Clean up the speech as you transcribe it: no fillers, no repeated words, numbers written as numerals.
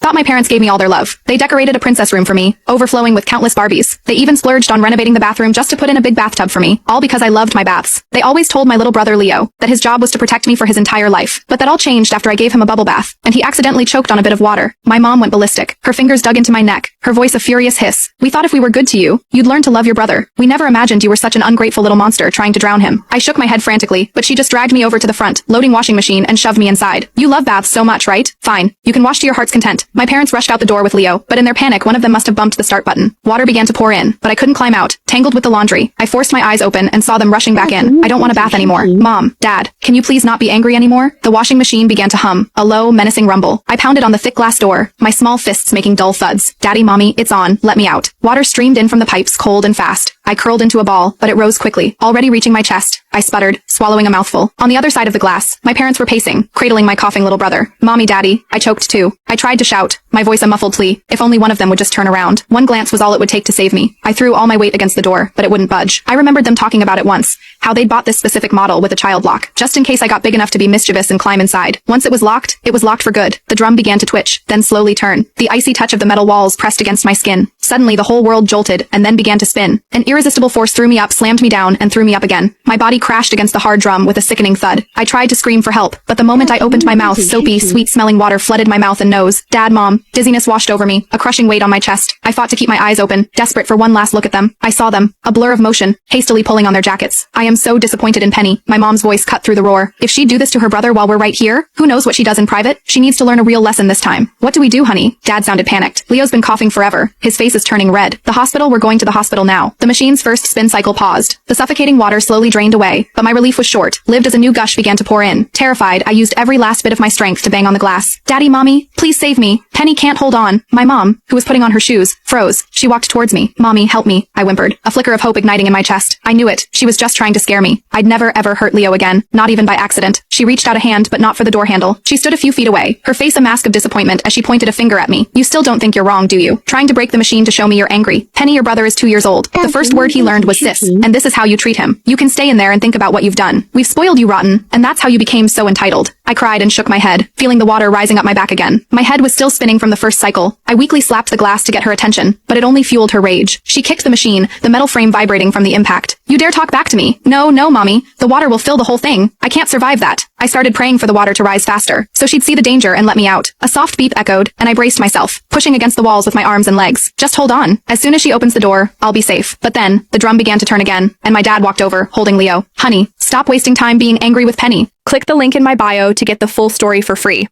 Thought my parents gave me all their love. They decorated a princess room for me, overflowing with countless Barbies. They even splurged on renovating the bathroom just to put in a big bathtub for me, all because I loved my baths. They always told my little brother Leo that his job was to protect me for his entire life. But that all changed after I gave him a bubble bath, and he accidentally choked on a bit of water. My mom went ballistic. Her fingers dug into my neck, her voice a furious hiss. We thought if we were good to you, you'd learn to love your brother. We never imagined you were such an ungrateful little monster trying to drown him. I shook my head frantically, but she just dragged me over to the front, loading washing machine, and shoved me inside. You love baths so much, right? Fine. You can wash to your heart's content. My parents rushed out the door with Leo, but in their panic one of them must have bumped the start button. Water began to pour in, but I couldn't climb out, tangled with the laundry. I forced my eyes open and saw them rushing back in. I don't want a bath anymore. Mom, Dad, can you please not be angry anymore? The washing machine began to hum, a low, menacing rumble. I pounded on the thick glass door, my small fists making dull thuds. Daddy, Mommy, it's on, let me out. Water streamed in from the pipes, cold and fast. I curled into a ball, but it rose quickly, already reaching my chest. I sputtered, swallowing a mouthful. On the other side of the glass, my parents were pacing, cradling my coughing little brother. Mommy, Daddy, I choked too. I tried to shout, my voice a muffled plea. If only one of them would just turn around. One glance was all it would take to save me. I threw all my weight against the door, but it wouldn't budge. I remembered them talking about it once, how they'd bought this specific model with a child lock, just in case I got big enough to be mischievous and climb inside. Once it was locked for good. The drum began to twitch, then slowly turn. The icy touch of the metal walls pressed against my skin. Suddenly the whole world jolted, and then began to spin. An irresistible force threw me up, slammed me down, and threw me up again. My body crashed against the hard drum with a sickening thud. I tried to scream for help, but the moment I opened my mouth, soapy, sweet-smelling water flooded my mouth and nose. Dad, Mom, dizziness washed over me, a crushing weight on my chest. I fought to keep my eyes open, desperate for one last look at them. I saw them, a blur of motion, hastily pulling on their jackets. I am so disappointed in Penny. My mom's voice cut through the roar. If she'd do this to her brother while we're right here, who knows what she does in private? She needs to learn a real lesson this time. What do we do, honey? Dad sounded panicked. Leo's been coughing forever. His face is turning red. The hospital, we're going to the hospital now. The machine's first spin cycle paused. The suffocating water slowly drained away, but my relief was short, lived as a new gush began to pour in. Terrified, I used every last bit of my strength to bang on the glass. Daddy, Mommy, please save me. Penny can't hold on. My mom, who was putting on her shoes, froze. She walked towards me. Mommy, help me, I whimpered, a flicker of hope igniting in my chest. I knew it. She was just trying to scare me. I'd never ever hurt Leo again, not even by accident. She reached out a hand, but not for the door handle. She stood a few feet away, her face a mask of disappointment as she pointed a finger at me. You still don't think you're wrong, do you? Trying to break the machine to show me you're angry. Penny, your brother is 2 years old. The first word he learned was sis, and this is how you treat him. You can stay in there and think about what you've done. We've spoiled you rotten, and that's how you became so entitled. I cried and shook my head, feeling the water rising up my back again. My head was still spinning from the first cycle. I weakly slapped the glass to get her attention, but it only fueled her rage. She kicked the machine, the metal frame vibrating from the impact. You dare talk back to me? No, no, Mommy. The water will fill the whole thing. I can't survive that. I started praying for the water to rise faster, so she'd see the danger and let me out. A soft beep echoed, and I braced myself, pushing against the walls with my arms and legs. Just hold on. As soon as she opens the door, I'll be safe. But then, the drum began to turn again, and my dad walked over, holding Leo. Honey, stop wasting time being angry with Penny. Click the link in my bio to get the full story for free.